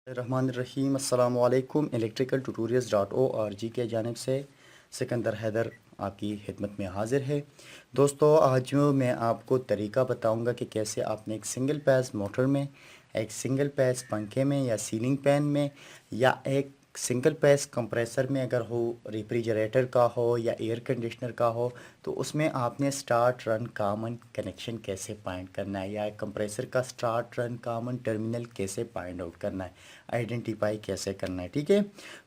रहमानिर्रहीम अस्सलाम वालेकुम। electricaltutorials.org के जानिब से सिकंदर हैदर आपकी खिदमत में हाज़िर है। दोस्तों, आज मैं आपको तरीका बताऊंगा कि कैसे आपने एक सिंगल पैस मोटर में, एक सिंगल पैस पंखे में या सीलिंग फैन में या एक सिंगल पैस कंप्रेसर में अगर हो, रेफ्रिजरेटर का हो या एयर कंडीशनर का हो, तो उसमें आपने स्टार्ट रन कॉमन कनेक्शन कैसे फाइंड करना है या कंप्रेसर का स्टार्ट रन कॉमन टर्मिनल कैसे फाइंड आउट करना है, आइडेंटिफाई कैसे करना है। ठीक है,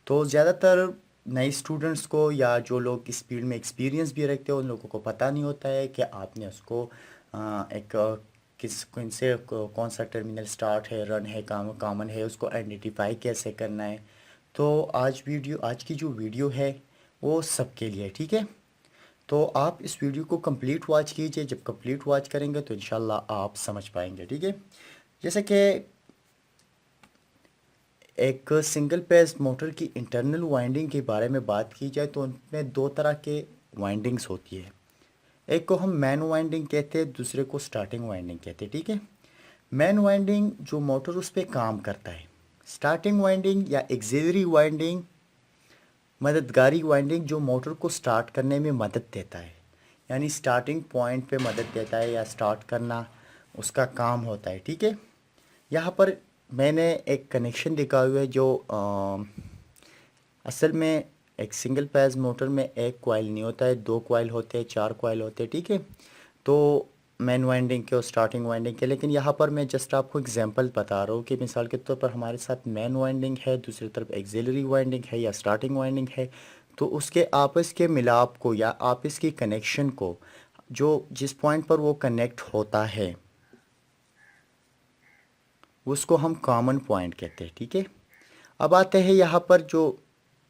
तो ज़्यादातर नए स्टूडेंट्स को या जो लोग इस फील्ड में एक्सपीरियंस भी रखते हैं उन लोगों को पता नहीं होता है कि आपने उसको एक किस कौन से कौन सा टर्मिनल स्टार्ट है, रन है, कॉमन है, उसको आइडेंटिफाई कैसे करना है। तो आज की जो वीडियो है वो सबके लिए। ठीक है, तो आप इस वीडियो को कंप्लीट वॉच कीजिए। जब कंप्लीट वॉच करेंगे तो इंशाल्लाह आप समझ पाएंगे। ठीक है, जैसे कि एक सिंगल पेज मोटर की इंटरनल वाइंडिंग के बारे में बात की जाए तो उनमें दो तरह के वाइंडिंग्स होती है। एक को हम मैन वाइंडिंग कहते हैं, दूसरे को स्टार्टिंग वाइंडिंग कहते हैं। ठीक है, मैन वाइंडिंग जो मोटर उस पर काम करता है, स्टार्टिंग वाइंडिंग या एक्सिलरी वाइंडिंग, मददगारी वाइंडिंग जो मोटर को स्टार्ट करने में मदद देता है, यानी स्टार्टिंग पॉइंट पे मदद देता है या स्टार्ट करना उसका काम होता है। ठीक है, यहाँ पर मैंने एक कनेक्शन दिखा हुआ है जो असल में एक सिंगल फेज मोटर में एक कॉइल नहीं होता है, दो कॉइल होते हैं, चार कॉइल होते हैं। ठीक है, तो मेन वाइंडिंग के और स्टार्टिंग वाइंडिंग के, लेकिन यहाँ पर मैं जस्ट आपको एग्जांपल बता रहा हूँ कि मिसाल के तौर पर हमारे साथ मेन वाइंडिंग है, दूसरी तरफ एक्सिलरी वाइंडिंग है या स्टार्टिंग वाइंडिंग है, तो उसके आपस के मिलाप को या आपस की कनेक्शन को, जो जिस पॉइंट पर वो कनेक्ट होता है उसको हम कॉमन पॉइंट कहते हैं। ठीक है, अब आते हैं यहाँ पर जो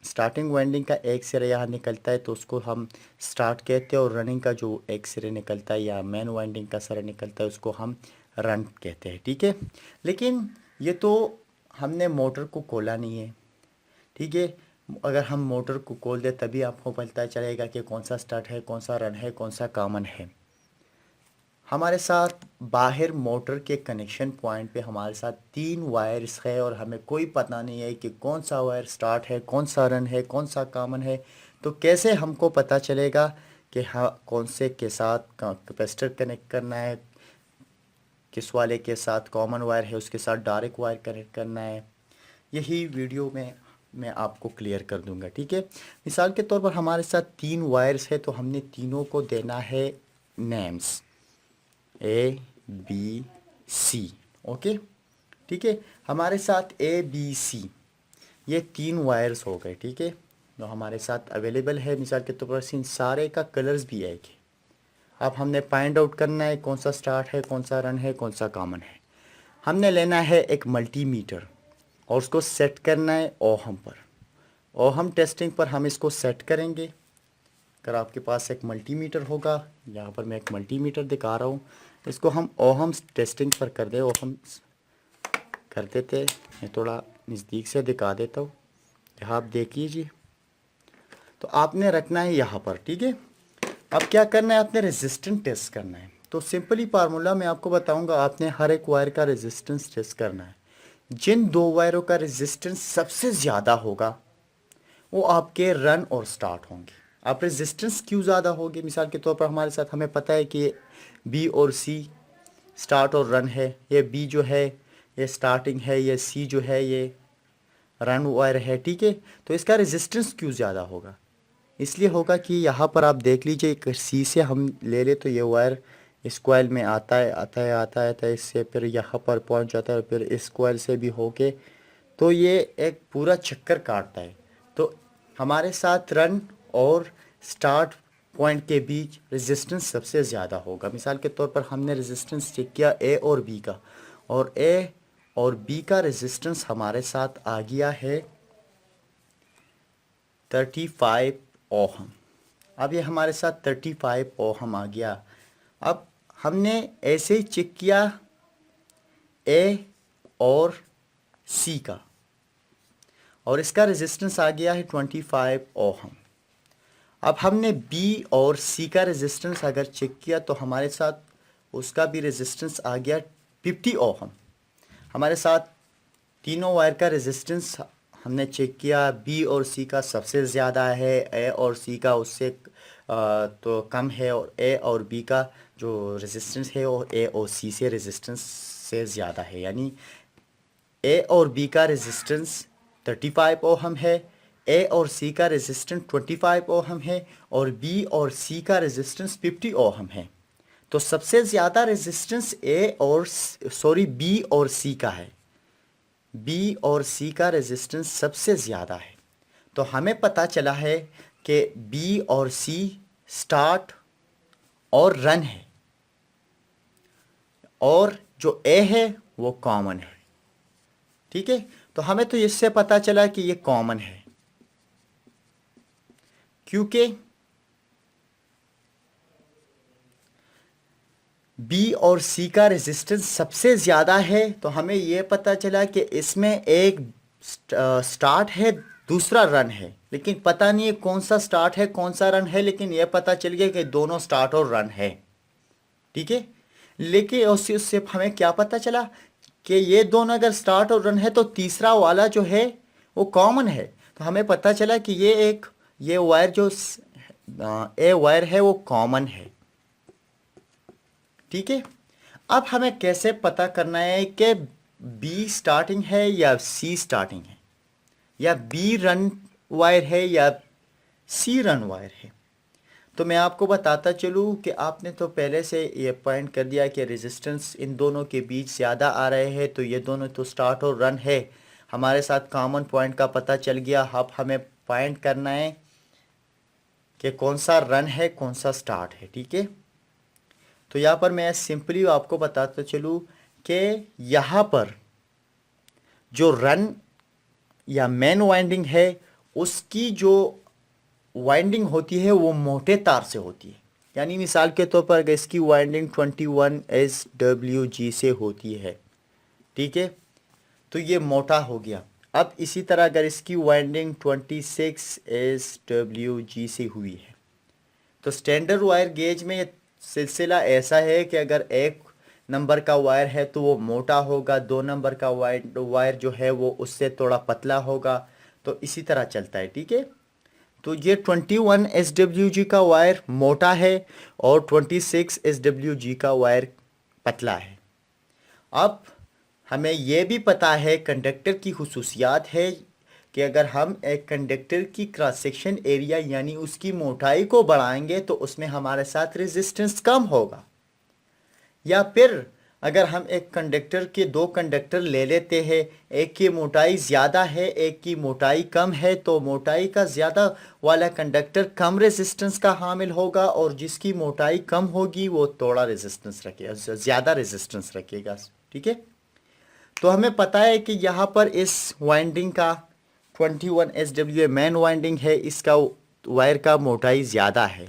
स्टार्टिंग वाइंडिंग का एक सिरा यहाँ निकलता है तो उसको हम स्टार्ट कहते हैं, और रनिंग का जो एक सिरे निकलता है या मेन वाइंडिंग का सिरा निकलता है उसको हम रन कहते हैं। ठीक है, लेकिन ये तो हमने मोटर को खोला नहीं है। ठीक है, अगर हम मोटर को खोल दे तभी आपको पता चलेगा कि कौन सा स्टार्ट है, कौन सा रन है, कौन सा कॉमन है। हमारे साथ बाहर मोटर के कनेक्शन पॉइंट पे हमारे साथ तीन वायर्स है और हमें कोई पता नहीं है कि कौन सा वायर स्टार्ट है, कौन सा रन है, कौन सा कॉमन है। तो कैसे हमको पता चलेगा कि हाँ कौन से के साथ कैपेसिटर कनेक्ट करना है, किस वाले के साथ कॉमन वायर है उसके साथ डायरेक्ट वायर कनेक्ट करना है, यही वीडियो में मैं आपको क्लियर कर दूंगा। ठीक है, मिसाल के तौर पर हमारे साथ तीन वायर्स है तो हमने तीनों को देना है names A B C. Okay, ठीक है, हमारे साथ ए बी सी ये तीन वायर्स हो गए। ठीक है, जो हमारे साथ अवेलेबल है, मिसाल के तौर पर इन सारे का कलर्स भी एक है। अब हमने फाइंड आउट करना है कौन सा स्टार्ट है, कौन सा रन है, कौन सा कॉमन है। हमने लेना है एक मल्टीमीटर और उसको सेट करना है ओहम पर। ओहम टेस्टिंग पर हम इसको सेट करेंगे। अगर आपके पास एक मल्टीमीटर होगा, यहाँ पर मैं एक मल्टीमीटर दिखा रहा हूँ, इसको हम ओहम टेस्टिंग पर कर दे, ओहम कर देते। मैं थोड़ा नज़दीक से दिखा देता हूँ, यहाँ आप देख लीजिए। तो आपने रखना है यहाँ पर। ठीक है, अब क्या करना है, आपने रेजिस्टेंस टेस्ट करना है। तो सिंपली फार्मूला मैं आपको बताऊंगा, आपने हर एक वायर का रेजिस्टेंस टेस्ट करना है। जिन दो वायरों का रेजिस्टेंस सबसे ज़्यादा होगा वो आपके रन और स्टार्ट होंगे। आप रेजिस्टेंस क्यों ज़्यादा होगी, मिसाल के तौर पर हमारे साथ हमें पता है कि बी और सी स्टार्ट और रन है, ये बी जो है ये स्टार्टिंग है, ये सी जो है ये रन वायर है। ठीक है, तो इसका रेजिस्टेंस क्यों ज़्यादा होगा, इसलिए होगा कि यहाँ पर आप देख लीजिए, अगर सी से हम ले ले तो ये वायर इस कॉइल में आता है आता है आता है, आता है इससे फिर यहाँ पर पहुँच जाता है, फिर इस कॉइल से भी होके तो ये एक पूरा चक्कर काटता है। तो हमारे साथ रन और स्टार्ट पॉइंट के बीच रेजिस्टेंस सबसे ज़्यादा होगा। मिसाल के तौर पर हमने रेजिस्टेंस चेक किया ए और बी का, और ए और बी का रेजिस्टेंस हमारे साथ आ गया है 35 ओहम। अब ये हमारे साथ 35 ओहम आ गया। अब हमने ऐसे ही चेक किया ए और सी का, और इसका रेजिस्टेंस आ गया है 25 ओहम। अब हमने बी और सी का रेजिस्टेंस अगर चेक किया तो हमारे साथ उसका भी रेजिस्टेंस आ गया 50 ओहम। हमारे साथ तीनों वायर का रेजिस्टेंस हमने चेक किया, बी और सी का सबसे ज़्यादा है, ए और सी का उससे तो कम है, और ए और बी का जो रेजिस्टेंस है वो ए और सी से रेजिस्टेंस से ज़्यादा है। यानी ए और बी का रेजिस्टेंस 35 ओहम है, ए और सी का रेजिस्टेंस 25 ओहम है, और बी और सी का रेजिस्टेंस 50 ओहम है। तो सबसे ज़्यादा रेजिस्टेंस बी और सी का है। बी और सी का रेजिस्टेंस सबसे ज़्यादा है। तो हमें पता चला है कि बी और सी स्टार्ट और रन है, और जो ए है वो कॉमन है। ठीक है, तो हमें तो इससे पता चला कि ये कॉमन है, क्योंकि बी और सी का रेजिस्टेंस सबसे ज़्यादा है। तो हमें ये पता चला कि इसमें एक स्टार्ट है, दूसरा रन है, लेकिन पता नहीं है कौन सा स्टार्ट है कौन सा रन है, लेकिन यह पता चल गया कि दोनों स्टार्ट और रन है। ठीक है, लेकिन उससे हमें क्या पता चला कि ये दोनों अगर स्टार्ट और रन है तो तीसरा वाला जो है वो कॉमन है। तो हमें पता चला कि ये वायर जो ए वायर है वो कॉमन है। ठीक है, अब हमें कैसे पता करना है कि बी स्टार्टिंग है या सी स्टार्टिंग है, या बी रन वायर है या सी रन वायर है। तो मैं आपको बताता चलूँ कि आपने तो पहले से ये पॉइंट कर दिया कि रेजिस्टेंस इन दोनों के बीच ज़्यादा आ रहे हैं, तो ये दोनों तो स्टार्ट और रन है। हमारे साथ कॉमन पॉइंट का पता चल गया। अब हमें पॉइंट करना है कि कौन सा रन है कौन सा स्टार्ट है। ठीक है, तो यहाँ पर मैं सिंपली आपको बताता चलूँ कि यहाँ पर जो रन या मेन वाइंडिंग है उसकी जो वाइंडिंग होती है वो मोटे तार से होती है। यानी मिसाल के तौर पर अगर इसकी वाइंडिंग 21 SWG से होती है, ठीक है, तो ये मोटा हो गया। अब इसी तरह अगर इसकी वाइंडिंग 26 SWG से हुई है, तो स्टैंडर्ड वायर गेज में ये सिलसिला ऐसा है कि अगर एक नंबर का वायर है तो वो मोटा होगा, 2 नंबर का वायर जो है वो उससे थोड़ा पतला होगा, तो इसी तरह चलता है। ठीक है, तो ये 21 SWG का वायर मोटा है और 26 SWG का वायर पतला है। अब हमें यह भी पता है कंडक्टर की खुसूसियात है कि अगर हम एक कंडक्टर की क्रॉस सेक्शन एरिया यानी उसकी मोटाई को बढ़ाएंगे तो उसमें हमारे साथ रेजिस्टेंस कम होगा। या फिर अगर हम एक कंडक्टर के 2 कंडक्टर ले लेते हैं, एक की मोटाई ज़्यादा है एक की मोटाई कम है, तो मोटाई का ज़्यादा वाला कंडक्टर कम रेजिस्टेंस का हामिल होगा, और जिसकी मोटाई कम होगी वो थोड़ा रेजिस्टेंस रखेगा, ज़्यादा रेजिस्टेंस रखेगा। ठीक है, तो हमें पता है कि यहाँ पर इस वाइंडिंग का 21 SW मेन वाइंडिंग है, इसका वायर का मोटाई ज़्यादा है।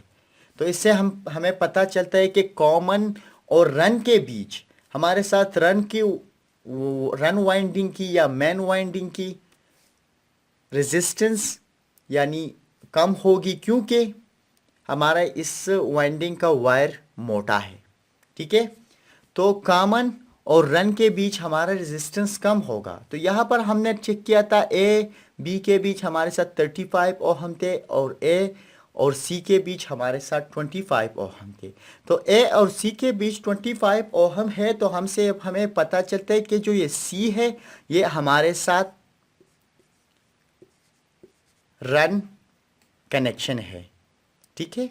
तो इससे हमें पता चलता है कि कॉमन और रन के बीच हमारे साथ रन वाइंडिंग की या मेन वाइंडिंग की रेजिस्टेंस यानी कम होगी, क्योंकि हमारा इस वाइंडिंग का वायर मोटा है। ठीक है, तो कॉमन और रन के बीच हमारा रेजिस्टेंस कम होगा। तो यहाँ पर हमने चेक किया था ए बी के बीच हमारे साथ 35 ओहम थे, और ए और सी के बीच हमारे साथ 25 ओहम थे। तो ए और सी के बीच 25 ओहम है, तो हमें पता चलता है कि जो ये सी है ये हमारे साथ रन कनेक्शन है। ठीक है,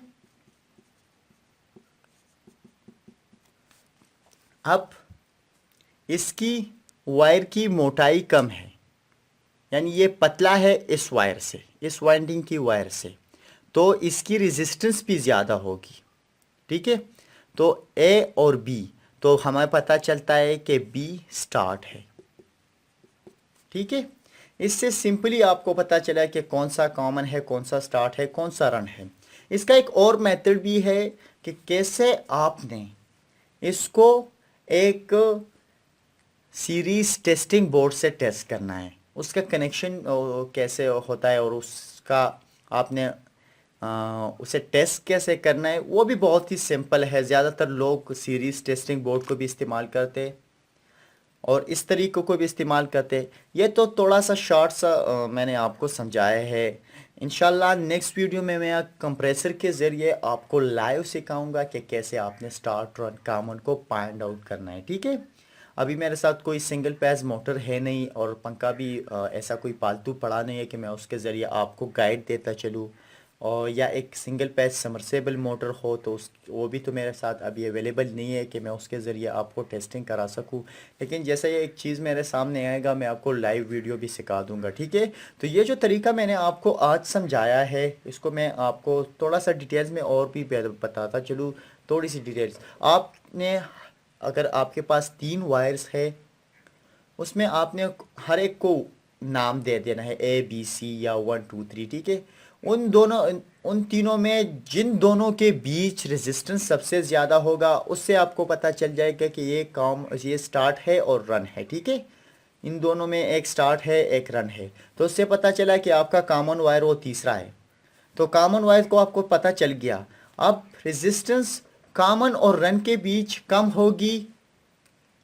अब इसकी वायर की मोटाई कम है, यानी ये पतला है इस वायर से, इस वाइंडिंग की वायर से, तो इसकी रेजिस्टेंस भी ज़्यादा होगी। ठीक है, तो ए और बी, तो हमें पता चलता है कि बी स्टार्ट है। ठीक है, इससे सिंपली आपको पता चला कि कौन सा कॉमन है कौन सा स्टार्ट है कौन सा रन है। इसका एक और मेथड भी है कि कैसे आपने इसको एक सीरीज टेस्टिंग बोर्ड से टेस्ट करना है, उसका कनेक्शन कैसे होता है और उसका आपने उसे टेस्ट कैसे करना है, वो भी बहुत ही सिंपल है। ज़्यादातर लोग सीरीज टेस्टिंग बोर्ड को भी इस्तेमाल करते हैं। और इस तरीक़ों को भी इस्तेमाल करते हैं। ये तो थोड़ा सा शॉर्ट सा मैंने आपको समझाया है। इंशाल्लाह नेक्स्ट वीडियो में मैं कंप्रेसर के ज़रिए आपको लाइव सिखाऊंगा कि कैसे आपने स्टार्ट रन कॉमन को फाइंड आउट करना है, ठीक है। अभी मेरे साथ कोई सिंगल पैज मोटर है नहीं और पंखा भी ऐसा कोई पालतू पड़ा नहीं है कि मैं उसके ज़रिए आपको गाइड देता चलूँ, और या एक सिंगल पैच समरसेबल मोटर हो तो उस वो भी तो मेरे साथ अभी अवेलेबल नहीं है कि मैं उसके ज़रिए आपको टेस्टिंग करा सकूं। लेकिन जैसे ये एक चीज़ मेरे सामने आएगा मैं आपको लाइव वीडियो भी सिखा दूंगा, ठीक है। तो ये जो तरीका मैंने आपको आज समझाया है इसको मैं आपको थोड़ा सा डिटेल्स में और भी बताता चलूँ। थोड़ी सी डिटेल्स आपने, अगर आपके पास 3 वायर्स है उसमें आपने हर एक को नाम दे देना है ABC या 1 2 3, ठीक है। उन तीनों में जिन दोनों के बीच रेजिस्टेंस सबसे ज़्यादा होगा उससे आपको पता चल जाएगा कि ये स्टार्ट है और रन है, ठीक है। इन दोनों में एक स्टार्ट है एक रन है, तो उससे पता चला कि आपका कॉमन वायर वो तीसरा है। तो कॉमन वायर को आपको पता चल गया। अब रेजिस्टेंस कॉमन और रन के बीच कम होगी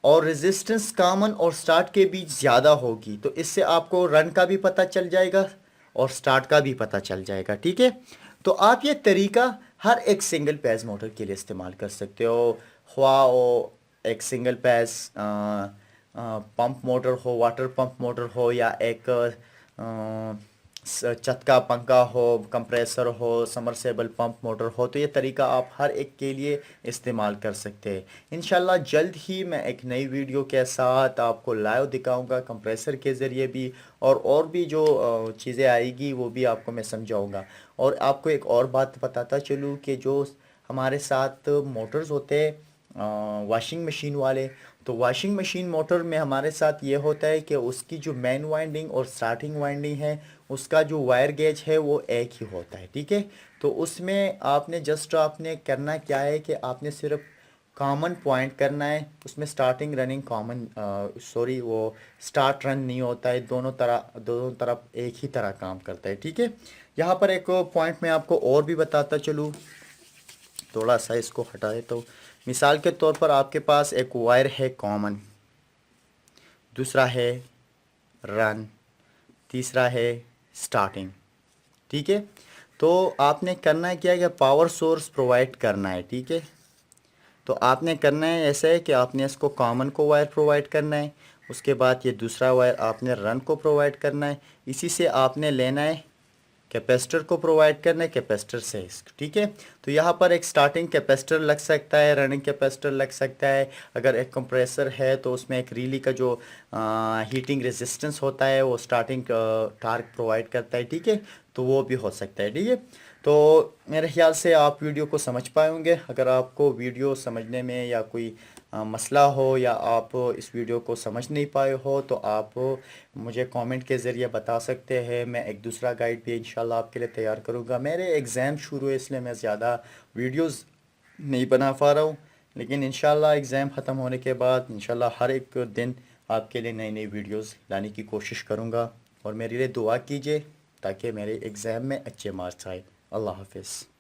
और रेजिस्टेंस कॉमन और स्टार्ट के बीच ज़्यादा होगी, तो इससे आपको रन का भी पता चल जाएगा और स्टार्ट का भी पता चल जाएगा, ठीक है। तो आप ये तरीका हर एक सिंगल पैज मोटर के लिए इस्तेमाल कर सकते हो, ख्वा वो एक सिंगल पैज पंप मोटर हो, वाटर पंप मोटर हो, या एक छत का पंखा हो, कंप्रेसर हो, समरसेबल पंप मोटर हो। तो ये तरीका आप हर एक के लिए इस्तेमाल कर सकते हैं। इंशाल्लाह जल्द ही मैं एक नई वीडियो के साथ आपको लाइव दिखाऊंगा कंप्रेसर के ज़रिए भी, और भी जो चीज़ें आएगी वो भी आपको मैं समझाऊंगा। और आपको एक और बात बताता चलूँ कि जो हमारे साथ मोटर्स होते हैं वॉशिंग मशीन वाले, तो वॉशिंग मशीन मोटर में हमारे साथ ये होता है कि उसकी जो मेन वाइंडिंग और स्टार्टिंग वाइंडिंग है उसका जो वायर गेज है वो एक ही होता है, ठीक है। तो उसमें आपने करना क्या है कि आपने सिर्फ कॉमन पॉइंट करना है। उसमें स्टार्टिंग रनिंग कॉमन सॉरी वो स्टार्ट रन नहीं होता है, दोनों तरफ एक ही तरह काम करता है, ठीक है। यहाँ पर एक पॉइंट मैं आपको और भी बताता चलूँ, थोड़ा सा इसको हटाए तो मिसाल के तौर पर आपके पास एक वायर है कॉमन, दूसरा है रन, तीसरा है स्टार्टिंग, ठीक है। तो आपने करना है क्या है कि पावर सोर्स प्रोवाइड करना है, ठीक है। तो आपने करना है ऐसा है कि आपने इसको कॉमन को वायर प्रोवाइड करना है, उसके बाद ये दूसरा वायर आपने रन को प्रोवाइड करना है, इसी से आपने लेना है कैपेसिटर को प्रोवाइड करना है कैपेसिटर से, ठीक है। तो यहाँ पर एक स्टार्टिंग कैपेसिटर लग सकता है, रनिंग कैपेसिटर लग सकता है। अगर एक कंप्रेसर है तो उसमें एक रिली का जो हीटिंग रेजिस्टेंस होता है वो स्टार्टिंग टार्क प्रोवाइड करता है, ठीक है। तो वो भी हो सकता है, ठीक है। तो मेरे ख्याल से आप वीडियो को समझ पाएंगे। अगर आपको वीडियो समझने में या कोई मसला हो या आप इस वीडियो को समझ नहीं पाए हो तो आप मुझे कमेंट के ज़रिए बता सकते हैं। मैं एक दूसरा गाइड भी इंशाल्लाह आपके लिए तैयार करूँगा। मेरे एग्ज़ाम शुरू है इसलिए मैं ज़्यादा वीडियोस नहीं बना पा रहा हूँ, लेकिन इंशाल्लाह एग्ज़ाम ख़त्म होने के बाद इंशाल्लाह हर एक दिन आपके लिए नई नई वीडियोस लाने की कोशिश करूँगा। और मेरे लिए दुआ कीजिए ताकि मेरे एग्ज़ाम में अच्छे मार्क्स आए। अल्लाह हाफिज़।